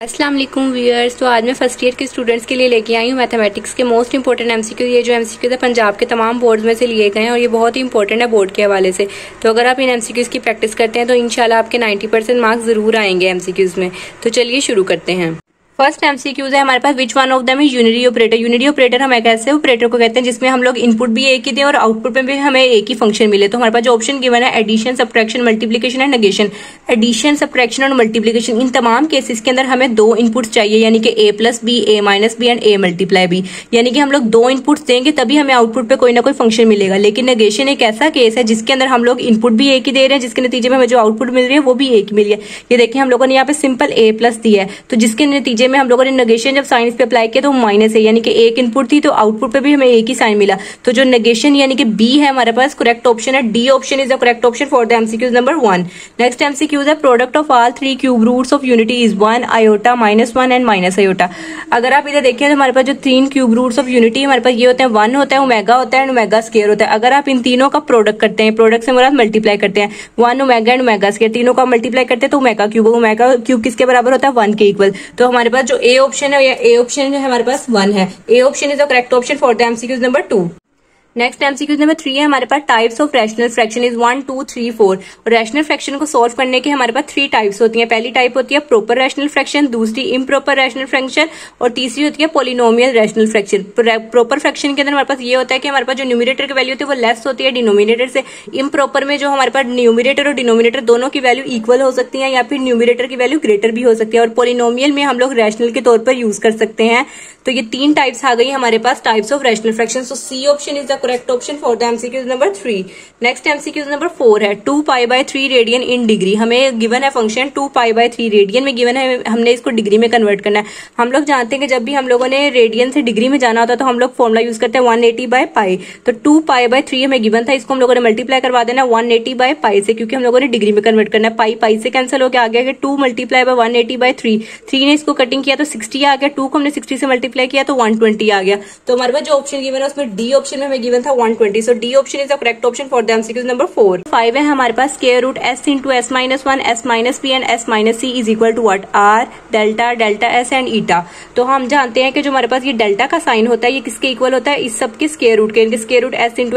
अस्सलाम वालेकुम व्यूअर्स। तो आज मैं फर्स्ट ईयर के स्टूडेंट्स के लिए लेके आई हूँ मैथमेटिक्स के मोस्ट इंपॉर्टेंट एमसीक्यू। ये जो एमसीक्यू है पंजाब के तमाम बोर्ड्स में से लिए गए हैं और ये बहुत ही इंपॉर्टेंट है बोर्ड के हवाले से। तो अगर आप इन एमसीक्यूज की प्रैक्टिस करते हैं तो इंशाल्लाह आपके 90% मार्क्स जरूर आएंगे एमसीक्यूज में। तो चलिए शुरू करते हैं। फर्स्ट एमसीक्यूज है हमारे पास, which one of them is unity operator. Unity operator हम एक ऐसे ऑपरेटर को कहते हैं जिसमें हम लोग इनपुट भी एक ही दें और आउटपुट में भी हमें एक ही फंक्शन मिले। तो हमारे पास जो ऑप्शन गिवन है addition, subtraction, multiplication and negation. Addition, subtraction और मल्टीप्लिकेशन, इन तमाम केसेस के अंदर हमें दो इनपुट्स चाहिए, यानी कि a plus B, a minus B and a multiply B. यानी कि हम लोग दो इनपुट्स देंगे तभी हमें आउटपुट पे कोई ना कोई फंक्शन मिलेगा। लेकिन नेगेशन एक ऐसा केस है जिसके अंदर हम लोग इनपुट भी एक ही दे रहे हैं, जिसके नतीजे में हमें जो आउटपुट मिल रही है वो भी एक ही मिली है। ये देखिए हम लोगों ने यहाँ पे सिंपल a प्लस दिया है, तो जिसके नतीजे में हम लोगों ने नेगेशन जब साइन पे अप्लाई किया तो माइनस है, यानी कि एक इनपुट थी तो आउटपुट पे भी हमें एक ही साइन मिला। तो जो नेगेशन यानी कि बी है हमारे पास करेक्ट ऑप्शन है। D option is the correct option for the MCQs number 1। Next MCQs है product of all three cube roots of unity is 1 iota, -1 and minus iota. अगर आप इधर देखें तो हमारे पास जो तीन क्यूब रूट्स ऑफ यूनिटी हमारे पास ये होते हैं, 1 होता है, ओमेगा होता है एंड ओमेगा स्क्वायर होता है। अगर आप इन तीनों का प्रोडक्ट करते हैं, प्रोडक्ट से मुराद मल्टीप्लाई करते हैं, 1 ओमेगा एंड ओमेगा स्क्वायर, तीनों का मल्टीप्लाई करते हैं तो ओमेगा क्यूब किसके बराबर होता है, 1 के इक्वल। तो हमारे पास जो ए ऑप्शन है, ए ऑप्शन हमारे पास 1 है। A option is the correct option for the MCQs number 2। Next MCQs number 3 है हमारे पास, types of rational fraction is 1 2 3 4। और रैशनल फ्रैक्शन को सॉल्व करने के हमारे पास 3 टाइप्स होती हैं। पहली टाइप होती है प्रॉपर रैशनल फ्रैक्शन, दूसरी इम्प्रॉपर रैशनल फ्रैक्शन और तीसरी होती है polynomial rational fraction. Proper fraction के अंदर हमारे पास ये होता है कि हमारे पास जो न्यूमरेटर की वैल्यू होती है वो लेस होती है डिनोमिनेटर से। इम्प्रॉपर में जो हमारे पास न्यूमरेटर और डिनोमिनेटर दोनों की वैल्यू इक्वल हो सकती है या फिर न्यूमरेटर की वैल्यू ग्रेटर भी हो सकती है। और पॉलिनोमियल में हम लोग रैशनल के तौर पर यूज कर सकते हैं। तो ये 3 टाइप्स आ गई हमारे पास types of rational fraction. So C option is the correct option for the MCQs number 3। Next MCQs number 4 है 2π/3 रेडियन इन डिग्री। हमें गिवन है फंक्शन 2π/3 रेडियन में गिवन है, हमने इसको डिग्री में कन्वर्ट करना है। हम लोग जानते हैं कि जब भी हम लोगों ने रेडियन से डिग्री में जाना होता है तो हम लोग फॉर्मुला यूज करते हैं 180/π। तो 2π/3 हमें गिवन था, इसको हम लोगों ने मल्टीप्लाई करवा देना 180/π से, क्योंकि हम लोगों ने डिग्री में कन्वर्ट करना है। पाई से कैंसिल होकर आ गया कि 2 × 180/3। 3 ने इसको कटिंग किया तो 60 आ गया, 2 को हमने 60 से मल्टीप्लाई किया तो 120 आ गया। तो हमारे पास जो ऑप्शन गिवन है उसमें डी ऑप्शन में हमें गिवन था 120। So D option is the correct option for the MCQs number 4। 5 है हमारे पास, square root s × s-1 s-p and s-c is equal to what, r delta delta s and eta. तो हम जानते हैं कि जो हमारे पास ये डेल्टा का साइन होता है ये किसके इक्वल होता है, इस सब के स्क्वायर रूट के। इनके square root s ×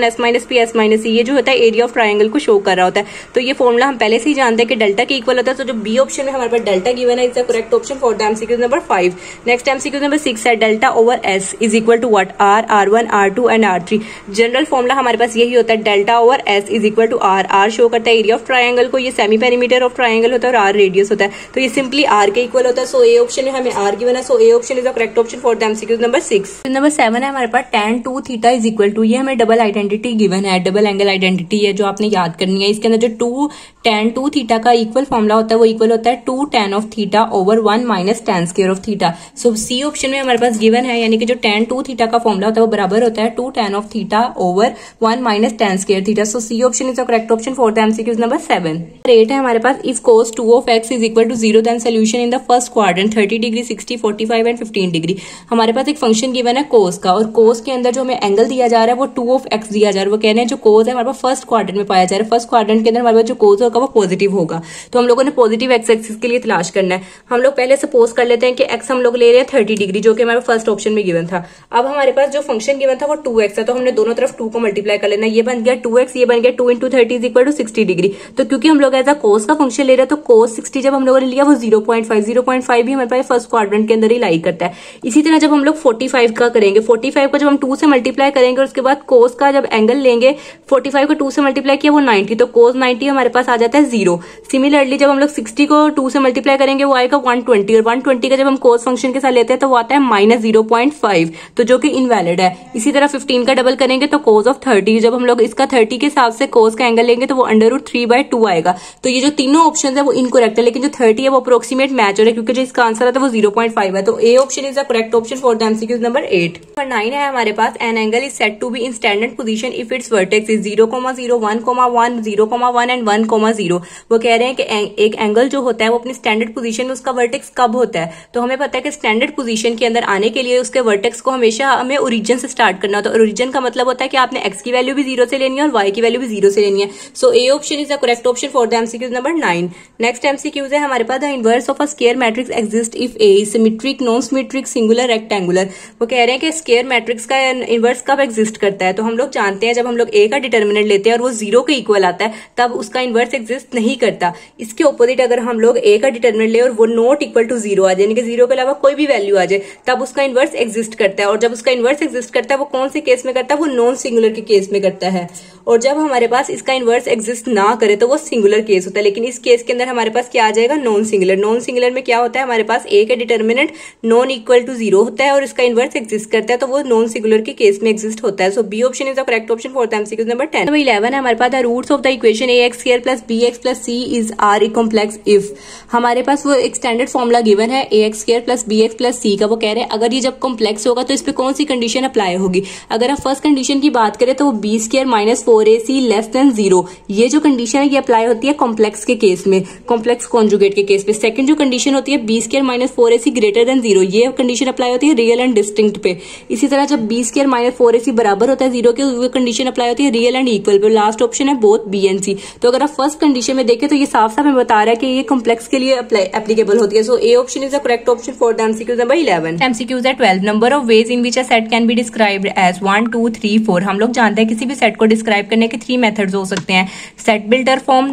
s-1 s-p s-c ये जो होता है एरिया ऑफ ट्राइंगल को शो कर रहा होता है। तो ये फॉर्मूला हम पहले से ही जानते हैं कि डेल्टा के इक्वल होता है। तो जो बी ऑप्शन में हमारे पास डेल्टा गिवन है is the correct option for the MCQs number 5। Next MCQs number 6 है, delta over s is equal to what, r r1 r2 and r3। General formula हमारे पास यही होता है, delta over s is equal to r। r show करता है area of triangle को, ये सेमी पेरीमीटर ऑफ ट्राइंगल होता है और r रेडियस होता है। तो ये सिंपली r के इक्वल होता है। सो ए ऑप्शन में हमें r गिवन है। So A option is the correct option for the MCQs number 6। Number 7 है हमारे पास, tan 2 theta is equal to, ये हमें डबल आइडेंटिटी गिवन है, डबल एंगल आइडेंटिटी है जो आपने याद करनी है। इसके अंदर जो 2 tan 2 थीटा का इक्वल फॉर्मूला होता है वो इक्वल होता है 2 tan of theta over 1 minus tan square of theta. So C option में हमारे पास गिवन है, यानी कि जो tan 2 थीटा का फॉर्मूला होता है वो बराबर होता है 2 tan of theta over 1 minus tan square theta. So C option is the correct option for the MCQs number 7। 8 है हमारे पास, if cos 2 of x is equal to 0 then solution in the first quadrant 30 degree 60 45 and 15 degree. हमारे पास एक function given है cos का, और cos के अंदर जो हमें एंगल दिया जा रहा है वो 2 of x दिया जा रहा है। वो कह रहे हैं जो cos है हमारे पास फर्स्ट क्वाड्रेंट में पाया जा रहा है, फर्स्ट क्वाड्रेंट के अंदर हमारे पास जो cos होगा वो पॉजिटिव होगा। तो हम लोगों ने पॉजिटिव x एक्सिस के लिए तलाश करना है। हम लोग पहले सपोज कर लेते हैं कि x हम लोग ले रहे हैं 30 डिग्री, जो कि हमारे फर्स्ट ऑप्शन में गिवन था। अब हमारे पास जो फंक्शन गिवन था वो 2x है, तो हमने दोनों तरफ 2 को मल्टीप्लाई कर लेना। ये बन गया 2x, ये बन गया 2 × 30 इज इक्वल टू 60 डिग्री। तो क्योंकि हम लोग ऐसा cos का फंक्शन ले रहे हैं तो cos 60 जब हम लोगों ने लिया वो 0.5 भी हमारे पास फर्स्ट क्वाड्रेंट के अंदर ही लाई करता है। इसी तरह जब हम लोग 45 का करेंगे, 45 को जब हम 2 से मल्टीप्लाई करेंगे और उसके बाद cos का जब एंगल लेंगे, 45 को 2 से मल्टीप्लाई किया वो 90, तो cos 90 हमारे पास आ जाता है 0। सिमिलरली जब हम लोग 60 को 2 से मल्टीप्लाई करेंगे वो आएगा 120, और 120 का जब हम cos फंक्शन के साथ लेते हैं तो वो आता है -0.5, तो जो कि इनवैलिड है। इसी तरह 15 का डबल करेंगे तो cos ऑफ 30, जब हम लोग इसका 30 के हिसाब से cos का एंगल लेंगे तो वो √3/2 आएगा। तो ये जो तीनों ऑप्शन है वो इनकरेक्ट है, लेकिन जो 30 है वो अप्रोक्सीमेट मैच हो रहा है, क्योंकि जो इसका आंसर आता है वो 0.5 है। तो A option is the correct option for the MCQs number 8। Number 9 है हमारे पास, an angle is set to be in standard position if its vertex is 0,0 1,1 0,1 and 1,0। वो कह रहे हैं कि एक एंगल जो होता है वो अपनी स्टैंडर्ड पोजीशन में उसका वर्टेक्स कब होता है। तो हमें पता है कि स्टैंडर्ड पोजीशन के अंदर आने के लिए उसके वर्टेक्स को हमेशा हमें ओरिजिन से स्टार्ट करना होता है, और ओरिजिन का मतलब होता है कि आपने x की वैल्यू भी 0 से लेनी है और y की वैल्यू भी 0 से लेनी है। So A option is the correct option for the MCQs number 9। Next MCQs है हमारे पास, the inverse of a square matrix exist if A is symmetric, non symmetric, singular, rectangular. वो कह रहे हैं कि स्क्वायर मैट्रिक्स का इनवर्स कब एग्जिस्ट करता है। तो हम लोग जानते हैं जब हम लोग ए का डिटर्मिनेंट लेते हैं और वो 0 के इक्वल आता है तब उसका इनवर्स एग्जिस्ट नहीं करता। इसके ऑपोजिट अगर हम लोग ए का डिटर्मिनेंट ले और वो नॉट इक्वल टू 0 आ जाए, यानी कि 0 के अलावा कोई भी वैल्यू आ जाए, तब उसका इनवर्स एग्जिस्ट करता है। और जब उसका इनवर्स एग्जिस्ट करता है वो कौन से केस में करता है, वो नॉन सिंगुलर के केस में करता है। और जब हमारे पास इसका इनवर्स एग्जिस्ट ना करे तो वो सिंगुलर केस होता है। लेकिन इस केस के अंदर हमारे पास क्या आ जाएगा, नॉन सिंगुलर। नॉन सिंगुलर में क्या होता है, हमारे पास ए का डिटर्मिनेंट नॉन इक्वल टू 0 होता है और इसका इनवर्स एग्जिस्ट करता है, तो वो नॉन सिंगुलर के केस में एग्जिस्ट होता है। So B option is the correct option for the MCQ number 10। Number 11 है हमारे पास, the roots of the equation ax² + bx + c is are a complex if. हमारे पास वो एक्सटेंडेड फॉर्मूला गिवन है ax² + bx + c का। वो कह रहे हैं अगर ये जब कॉम्प्लेक्स होगा तो इस पे कौन सी कंडीशन अप्लाई होगी। अगर हम फर्स्ट कंडीशन की बात करें तो वो b² - 4ac < 0। ये जो कंडीशन है ये अप्लाई होती है कॉम्प्लेक्स के केस में, कॉम्प्लेक्स कॉन्जुगेट के केस पे। सेकंड जो कंडीशन होती है b² - 4ac > 0, ये कंडीशन अप्लाई होती है रियल एंड डिस्टिंक्ट पे। इसी तरह जब b² - 4ac बराबर होता है 0 के, वो कंडीशन अप्लाई होती है real and equal pay. Last option है बोथ b एंड c। तो अगर आप फर्स्ट कंडीशन में देखें तो ये साफ साफ हमें बता रहा है कि ये कॉम्प्लेक्स के लिए एप्लीकेबल होती है। So A option is the correct option for the MCQ number 11। MCQs है 12। Number of ways in which a set can be described as 1 2 3 4। हम लोग जानते हैं किसी भी सेट को डिस्क्राइब करने के 3 मेथड्स हो सकते हैं, set builder form,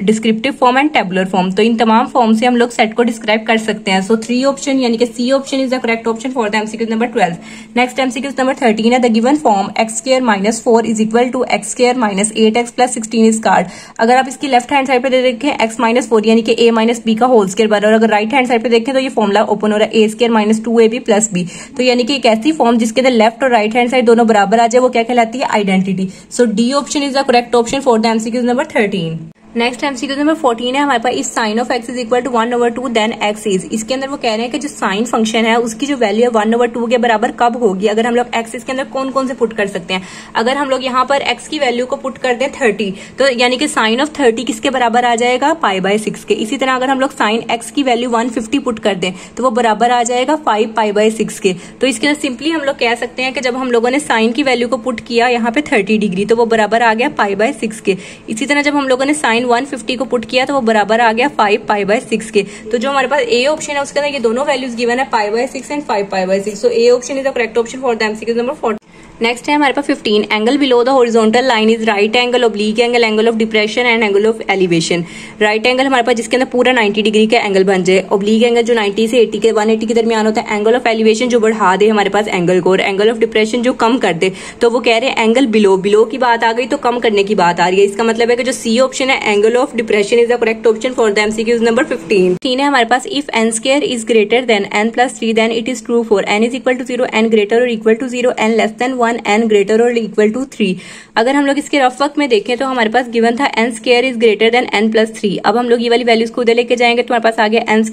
descriptive form and tabular form. तो इन तमाम फॉर्म से हम लोग सेट को डिस्क्राइब कर सकते हैं। सो 3 ऑप्शन यानी कि C option is the correct option for the MCQ number 12। Next MCQ number 13 है, the given form x² - 4 is equal to x² - 8x + 16 is card. अगर आप इसकी लेफ्ट हैंड साइड पे देखें x - 4 यानी कि a - b का होल स्क्वायर बराबर, और अगर राइट हैंड साइड पे देखें तो ये फॉर्मूला ओपन हो रहा है a² - 2ab + b। तो यानी कि एक ऐसी फॉर्म जिसके अंदर लेफ्ट और राइट हैंड साइड दोनों बराबर आ जाए वो क्या कहलाती है, identity. So D option is the correct option for the MCQ number 13। Next MCQ number 14 है हमारे पास, इस sine of x is equal to 1/2 then x is. इसके अंदर वो कह रहे हैं कि जो साइन फंक्शन है उसकी जो वैल्यू है 1/2 के बराबर कब होगी। अगर हम लोग x इसके अंदर कौन कौन से पुट कर सकते हैं। अगर हम लोग यहाँ पर x की वैल्यू को पुट कर दें 30, तो यानी कि साइन ऑफ 30 किसके बराबर आ जाएगा, π/6 के। इसी तरह अगर हम लोग साइन x की वैल्यू 150 पुट कर दें तो वो बराबर आ जाएगा 5 π/6 के। तो इसके अंदर सिंपली हम लोग कह सकते हैं कि जब हम लोगों ने साइन की वैल्यू को पुट किया यहाँ पे 30 डिग्री तो वो बराबर आ गया π/6 के। इसी तरह जब हम लोगों ने साइन 150 को पुट किया तो वो बराबर आ गया 5 π/6 के। तो जो हमारे पास ए ऑप्शन है उसके अंदर ये दोनों वैल्यूज गिवन है π/6 and 5 π/6। So A option is the correct option for the MCQ number 14। Next है हमारे पास 15, angle below the horizontal line is right angle, oblique angle, angle of depression and angle of elevation. Right angle हमारे पास जिसके अंदर पूरा 90 degree का angle बन जाए, ऑब्लिक एंगल जो 90 से 80 के 180 के दरमियान होता है, एंगल ऑफ एलिवेशन जो बढ़ा दे हमारे पास एंगल को, और एंगल ऑफ डिप्रेशन जो कम कर दे। तो वो कह रहे हैं एंगल बिलो की बात आ गई तो कम करने की बात आ रही है। इसका मतलब है कि जो सी ऑप्शन है angle of depression is the correct option for the MCQs number 15 है हमारे पास, if n² is greater than n+3 then it is true for n is equal to 0, n greater और equal to 0, n less than 1, n greater equal to 3। अगर हम लोग इसके rough work में देखें तो हमारे पास गिवन था n² is greater than n+3। अब हम लोग ये वाली वैल्यूज को उधर लेके जाएंगे तो हमारे पास आ गया n² -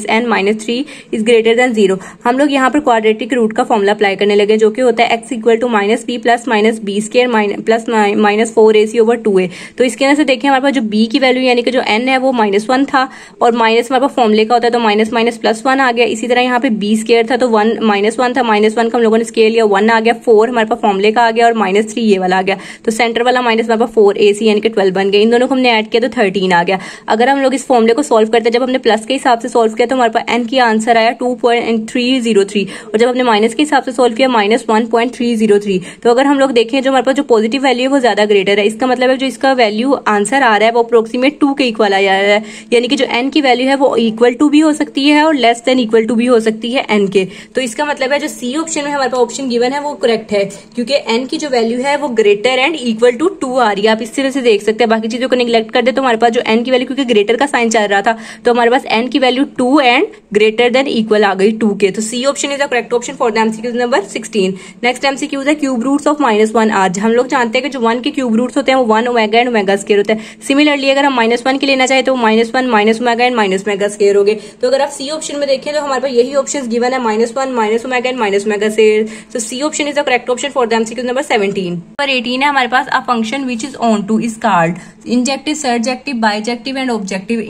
n - 3 is greater then 0। हम लोग यहाँ पर क्वाड्रेटिक रूट का फॉर्मूला अप्लाई करने लगे जो कि होता है x equal to -b plus -b² plus -4ac/2a। तो इसके अंदर से देखिए हमारे पास जो b की वैल्यू यानी कि जो n है वो -1 था, और माइनस हमारे पास फॉर्मूले का होता है तो माइनस माइनस +1 आ गया। इसी तरह यहाँ पे b² था तो -1 था, -1 का हम लोगों ने स्केल लिया 1 आ गया, 4 हमारे पास फॉर्मूले का आ गया और -3 ये वाला आ गया। तो सेंटर वाला माइनस हमारे पास 4ac यानी कि 12 बन गया। इन दोनों को हमने ऐड किया तो 13 आ गया। अगर हम लोग इस फॉर्मूले को सॉल्व करते हैं, जब हमने प्लस के हिसाब से सॉल्व किया तो हमारे पास n की आंसर आया 2.303, और जब हमने माइनस के हिसाब से सॉल्व किया -1.303। तो अगर हम लोग देखें जो हमारे पास जो पॉजिटिव वैल्यू है वो ज्यादा ग्रेटर है। इसका मतलब है जो इसका वैल्यू आंसर आ रहा है वो अप्रोक्सीमेट 2 के इक्वल आ रहा है, यानी कि जो n की वैल्यू है वो इक्वल टू भी हो सकती है और लेस देन इक्वल टू भी हो सकती है n के। तो इसका मतलब है जो सी ऑप्शन में हमारे पास ऑप्शन गिवन है वो करेक्ट है, क्योंकि n की जो वैल्यू है वो ग्रेटर एंड इक्वल टू 2 आ रही है। आप इस तरह से देख सकते हैं। बाकी चीजों को निगलेक्ट कर दे तो हमारे पास जो n की वैल्यू, क्योंकि ग्रेटर का साइन चल रहा था तो हमारे पास n की value 2 and greater than equal आ गई 2 के। तो C option is the correct option for the MCQ number 16। Next MCQ है क्यूब रूट्स ऑफ -1। आज हम लोग जानते हैं कि जो 1 के क्यूब रूट्स होते हैं वो 1 ओमेगा एंड ओमेगा स्क्वायर होता है। सिमिलरली अगर हम -1 के लेना चाहे तो -1 minus omega and minus omega square हो गए। तो अगर आप सी ऑप्शन में देखें तो हमारे पास यही ऑप्शंस गिवन है, -1 minus omega and minus omega square. तो C option is the correct option option for the MCQ number 17। Number 18 है हमारे पास, a function which is onto is called injective, surjective, bijective and objective.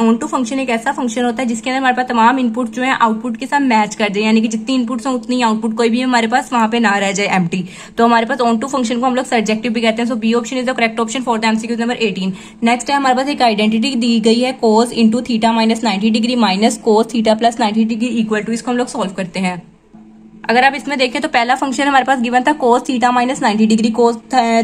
Onto function एक ऐसा function होता है जिसके अंदर हमारे पास तमाम इनपुट जो है आउटपुट के साथ मैच कर जाए, यानी कि जितनी इनपुट्स हो उतनी आउटपुट कोई भी हमारे पास वहां पे ना रह जाए एम्प्टी। तो हमारे पास ऑन टू फंक्शन को हम लोग सर्जेक्टिव भी कहते हैं। So B option is the correct option for the MCQ number 18। Next है हमारे पास एक आइडेंटिटी दी गई है, cos into theta minus 90 degree minus cos theta plus 90 degree equal to, इसको हम लोग सोल्व करते हैं। अगर आप इसमें देखें तो पहला फंक्शन हमारे पास गिवन था cos theta minus 90 degree, cos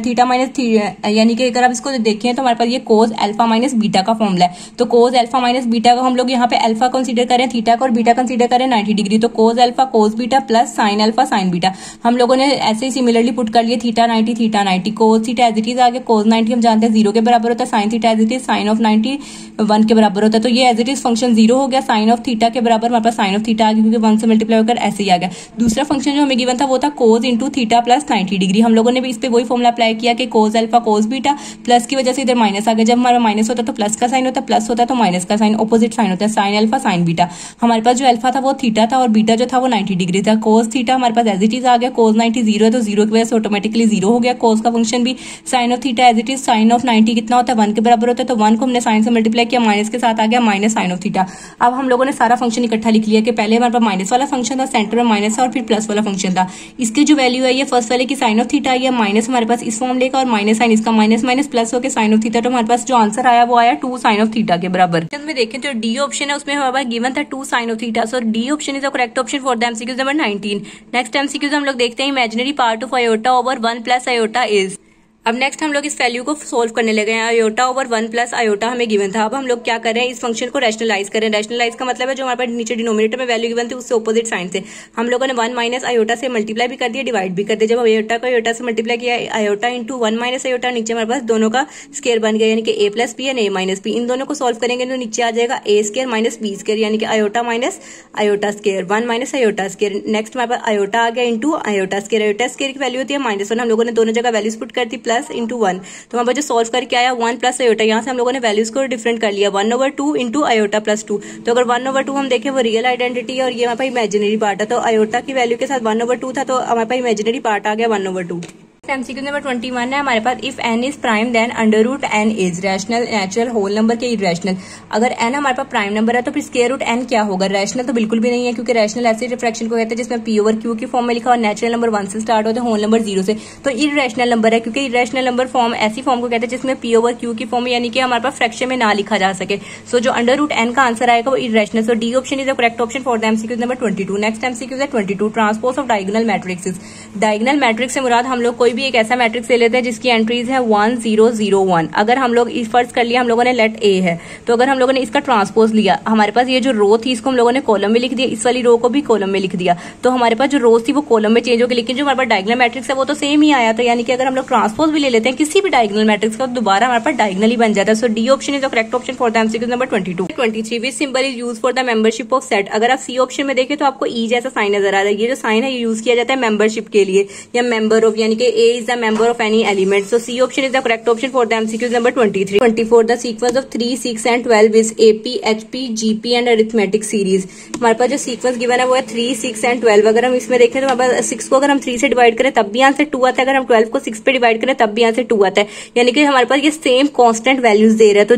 theta minus यानी कि अगर आप इसको देखें तो हमारे पास ये कोस अल्फा माइनस बीटा का फॉर्मूला है। तो कोस अल्फा माइनस बीटा को हम लोग यहाँ पे अल्फा कंसीडर करें थीटा को और बीटा कंसीडर करें 90 डिग्री, तो cos alpha cos beta plus sine alpha sine beta. हम लोगों ने ऐसे ही सिमिलरली पुट कर लिए theta 90 cos theta as it is आगे, कोस 90 हम जानते हैं 0 के बराबर होता है, sine theta as it is sine of 90 1 के बराबर होता है। तो ये एज इट इज फंक्शन 0 हो गया, साइन ऑफ थीटा के बराबर हमारे पास साइन ऑफ थीटा आ गया क्योंकि 1 से मल्टीप्लाई होकर ऐसे ही आ गया। दूसरा फंक्शन जो हमें गिवन था वो था कोस इंटू थीटा प्लस 90 डिग्री। हम लोगों ने भी इस पे वही फॉर्मूला अप्लाई किया कि कोस अल्फा कोस बीटा, प्लस की वजह से इधर माइनस आ गया। जब हमारा माइनस होता है तो प्लस का साइन होता है, प्लस होता है तो माइनस का साइन, ऑपोजिट साइन होता है, साइन अल्फा साइन बीटा। हमारे पास जो अल्फा था वो थीटा था और बीटा जो था वो 90 डिग्री था। कोस थीटा हमारे पास एज इट इज आ गया, कोस 90 0 है तो 0 की वजह से ऑटोमेटिकली 0 हो गया। कोस का फंक्शन भी sine of theta as it is sine of 90 कितना होता है 1 के बराबर होता है, तो 1 को हमने साइन से मल्टीप्लाई किया, माइनस के साथ आ गया माइनस साइन ऑफ थीटा। अब हम लोगों ने सारा फंक्शन इकट्ठा लिख लिया कि पहले हमारे पास माइनस वाला फंक्शन था, सेंटर में माइनस था और फिर प्लस वाला फंक्शन था। इसकी जो वैल्यू है ये फर्स्ट वाले की साइन ऑफ थीटा आई है, माइनस हमारे पास इस फॉर्मूले का और माइनस साइन इसका, माइनस माइनस प्लस होकर साइन ऑफ थीटा। तो हमारे पास जो आंसर आया वो आया 2 साइन ऑफ थीटा के बराबर। में देखें तो डी ऑप्शन है उसमें हमारे पास गिवन था 2 sine of theta. So D option is the correct option for the MCQ number 19। Next MCQ हम लोग देखते हैं, imaginary part of iota over 1 plus iota is. अब नेक्स्ट हम लोग इस वैल्यू को सोल्व करने लगे हैं। आयोटा ओवर 1 प्लस आयोटा हमें गिवन था। अब हम लोग क्या कर रहे हैं, इस फंक्शन को रैशनलाइज करें। रैशनलाइज का मतलब है जो हमारे पास नीचे डिनोमिनेटर में वैल्यू गिवन थी उससे ऑपोजिट साइन से हम लोगों ने 1 माइनस आयोटा से मल्टीप्लाई भी कर दिया, डिवाइड भी कर दिया। जब आयोटा को आयोटा से मल्टीप्लाई किया, आयोटा इंटू 1 माइनस आयोटा, नीचे हमारे पास दोनों का स्केयर बन गया यानी कि a plus B and a minus B. इन दोनों को सोल्व करेंगे तो नीचे आ जाएगा a square minus B square यानी कि iota minus iota square, 1 minus iota square. Next हमारे पास आयोटा आ गया into iota square. Iota square की वैल्यू होती है -1, हम लोगों ने दोनों जगह वैल्यूज पुट कर दी, प्लस इंटू 1। तो वहां पर जो सोल्व करके आया 1 प्लस आयोटा, यहाँ से हम लोगों ने वैल्यूज को डिफरेंट कर लिया 1/2 इंटू आयोटा प्लस 2। तो अगर 1/2 हम देखें वो रियल आइडेंटिटी है और ये हमारे पास इमेजिनरी पार्ट है। तो आयोटा की वैल्यू के साथ 1/2 था तो हमारे पास इमेजिनरी पार्ट आ गया 1/2। एमसीक्यू नंबर 21 है हमारे पास, if n is prime then under root n is rational, natural, whole number के इरेशनल। अगर n हमारे पास प्राइम नंबर है तो फिर स्क्वायर रूट n क्या होगा? रैशनल तो बिल्कुल भी नहीं है क्योंकि रैशनल ऐसे रिफ्रैक्शन को कहते हैं जिसमें p ओवर q की फॉर्म में लिखा और नेचुरल नंबर 1 से स्टार्ट होता है, होल नंबर 0 से। तो इरेशनल नंबर है क्योंकि इरेशनल नंबर फॉर्म ऐसी फॉर्म को कहते हैं जिसमें p ओवर q की फॉर्म में यानी कि हमारे पास फ्रैक्शन में ना लिखा जा सके। सो जो अंडर रूट n का आंसर आएगा वो irrational. So D option is the correct option for the MCQ number 22। Next MCQ है 22, transpose of diagonal matrix. Diagonal matrix से मुराद हम लोग कोई भी एक ऐसा मैट्रिक्स ले लेते हैं जिसकी एंट्रीज है 1 0 0 1। अगर हम लोग इस फर्ज कर लिया हम लोगों ने लेट ए है, तो अगर हम लोगों ने इसका ट्रांसपोज लिया, हमारे पास ये जो रो थी इसको हम लोगों ने कॉलम में लिख दिया, इस वाली रो को भी कॉलम में लिख दिया, तो हमारे पास जो रोज थी वो कॉलम में चेंज हो गई, लेकिन जो हमारे पास डायगोनल मैट्रिक्स है वो तो सेम ही आया। तो यानी कि अगर हम लोग ट्रांसपोज भी ले लेते हैं किसी भी डायगोनल मैट्रिक्स का तो दोबारा हमारे पास डायगोनल ही बन जाता है। So D option is the correct option for the MCQ number 22। 23 which symbol is use for the membership of set. अगर आप सी ऑप्शन में देखें तो आपको ई जैसा साइन नजर आ रहा है, ये जो साइन है ये यूज किया जाता है मेंबरशिप के लिए या मेंबर ऑफ, यानी कि A is the member of any element. So C option is the correct option for the MCQ number 23। 24 the sequence of 3 6 and 12 is AP HP GP and arithmetic series. हमारे पास जो sequence given है वो है 3 6 and 12। अगर हम इसमें देखें तो हमारे पास 6 को अगर हम 3 से डिवाइड करें तब भी आंसर 2 आता है, अगर हम 12 को 6 पे डिवाइड करें तब भी आंसर 2 आता है, यानी कि हमारे पास ये सेम कांस्टेंट वैल्यूज दे रहा है। तो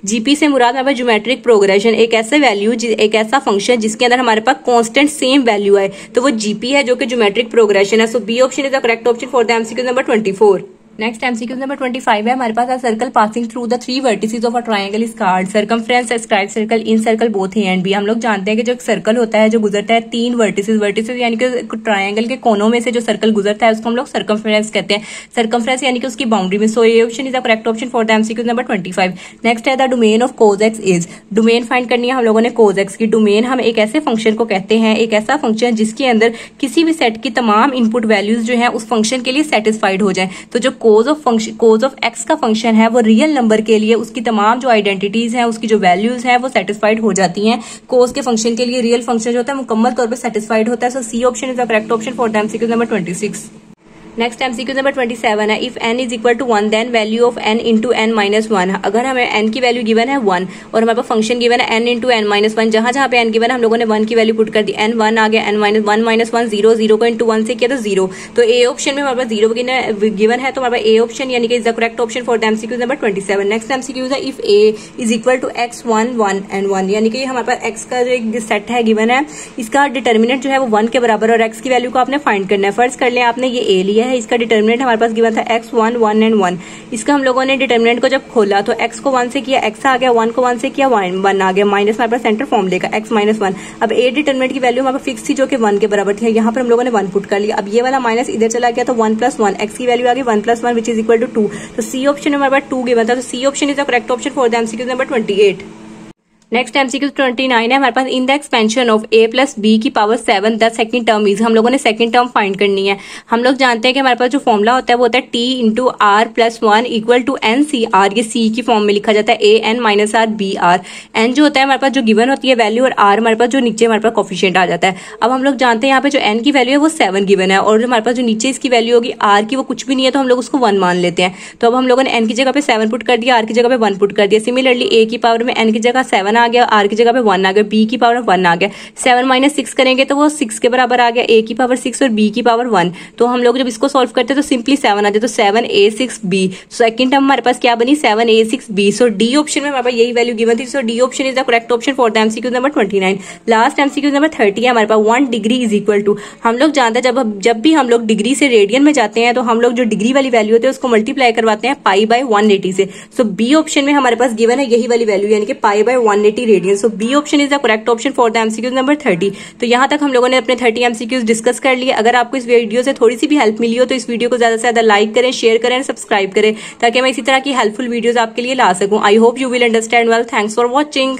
जीपी से मुराद हमारे पास ज्योमेट्रिक प्रोग्रेशन, एक ऐसा वैल्यू एक ऐसा फंक्शन जिसके अंदर हमारे पास कांस्टेंट सेम वैल्यू है, तो वो जीपी है जो कि ज्योमेट्रिक प्रोग्रेशन है। So B option is the correct option for the MCQ number 24। Next MCQ number 25 है हमारे पास, a circle passing through the 3 vertices of a triangle is called circumference, escribe circle, in circle, both A and B. हम लोग जानते हैं कि जो एक सर्कल होता है जो गुजरता है 3 वर्टिसेस यानी कि ट्रायंगल के कोनों में से जो सर्कल गुजरता है उसको हम लोग सर्कमफ्रेंस कहते हैं। सर्कमफ्रेंस यानी कि उसकी बाउंड्री में। सो ये option is the correct option for the MCQ number 25। Next है the domain of cos x is. Domain find करनी है हम लोगों ने कोज एक्स की। डोमेन हम एक ऐसे फंक्शन को कहते हैं, एक ऐसा फंक्शन जिसके अंदर किसी भी सेट की तमाम इनपुट वैल्यूज जो है उस फंक्शन के लिए सेटिस्फाइड हो जाए। तो जो कोज ऑफ एक्स का फंक्शन है वो रियल नंबर के लिए उसकी तमाम जो आइडेंटिटीज हैं उसकी जो वैल्यूज हैं वो सेटिस्फाइड हो जाती हैं। कोज के फंक्शन के लिए रियल फंक्शन जो होता है मुकम्मल तौर पे सेटिस्फाइड होता है। So C option is the correct option for the MCQ number 26। Next MCQ number 27 है, if n is equal to 1 then value of n into n minus 1। अगर हमें n की वैल्यू गिवन है 1 और हमारे पास फंक्शन गिवन है n into n minus 1, जहां जहां पे n गिवन है हम लोगों ने 1 की वैल्यू पुट कर दी, n 1 आ गया, n माइनस 1 माइनस 1 0, 0 को इंटू 1 से किया तो 0। तो ए ऑप्शन में हमारे पास 0 गिवन है, तो हमारे पास ए ऑप्शन यानी कि is the correct option for the MCQ number 27। Next MCQ है, if a is equal to x 1 1 and 1, यानी कि हमारे पास x का जो एक सेट है गिवन है, इसका डिटर्मिनेंट जो है वो 1 के बराबर और x की वैल्यू को आपने फाइंड करना है। फर्स्ट कर लिया आपने, ये a लिया है, इसका डिटर्मिनेंट हमारे पास गिवन था x 1 1 and 1। इसका हम लोगों ने डिटर्मिनेंट को जब खोला तो x को 1 से किया x आ गया, 1 को 1 से किया 1 आ गया, माइनस हमारे पास सेंटर फॉर्म लेगा x माइनस 1। अब a डिटर्मिनेंट की वैल्यू हमारे पास फिक्स थी जो कि 1 के बराबर थी, यहाँ पर हम लोगों ने 1 पुट कर लिया। अब ये वाला माइनस इधर चला गया तो 1 प्लस 1, x की वैल्यू आ गई 1 plus 1 which is equal to 2। तो सी ऑप्शन में हमारे पास 2 गिवन था, तो C option is the correct option for the MCQ number 28। Next MCQ 29 है हमारे पास, in the expansion of a plus B की power 7 the second term is. हम लोगों ने सेकंड टर्म फाइंड करनी है। हम लोग जानते हैं कि हमारे पास जो फॉर्मूला होता है वो होता है t into R plus 1 equal to N C R. ये c की फॉर्म में लिखा जाता है a n minus R B R. n जो होता है हमारे पास जो गिवन होती है वैल्यू, और r हमारे पास जो नीचे हमारे पास कोफिशिएंट आ जाता है। अब हम लोग जानते हैं यहाँ पे जो n की वैल्यू है वो 7 गिवन है, और जो हमारे पास जो नीचे इसकी वैल्यू होगी r की वो कुछ भी नहीं है, तो हम लोग उसको 1 मान लेते हैं। तो अब हम लोगों ने n की जगह पे 7 पुट कर दिया, r की जगह पे 1 पुट कर दिया। सिमिलरली a की पावर में n की जगह 7 आ गया, r की जगह 1 आ गया, b की पावर 1 आ गया। 7 माइनस 6 करेंगे तो वो 6 के बराबर आ गया, a की पावर 6 और b की पावर 1। तो हम लोग जब इसको सॉल्व करते हैं तो सिंपली 7 आ जाए, तो 7a6b। सेकंड टर्म हमारे पास क्या बनी, 7a6b। सो डी ऑप्शन में हमारे पास यही वैल्यू गिवन थी, so D option is the correct option for the MCQ number 29। Last MCQ number 30 है हमारे पास, 1 डिग्री इज इक्वल टू। हम लोग जानते हैं जब भी हम लोग डिग्री से रेडियन में जाते हैं तो हम लोग जो डिग्री वाली वैल्यू होती है उसको मल्टीप्लाई करवाते हैं पाई बाय 180 से। सो बी ऑप्शन में हमारे पास गिवन है यही वाली वैल्यू, यानी कि pi by 180 radian. So B option is the correct option for the MCQ number 30। तो यहाँ तक हम लोगों ने अपने 30 एमसीक्यूज डिस्कस कर लिए। अगर आपको इस वीडियो से थोड़ी सी भी हेल्प मिली हो तो इस वीडियो को ज्यादा से ज्यादा लाइक करें, शेयर करें, सब्सक्राइब करें, ताकि मैं इसी तरह की हेल्पफुल वीडियोस आपके लिए ला सकूं। I hope you will understand well. Thanks for watching.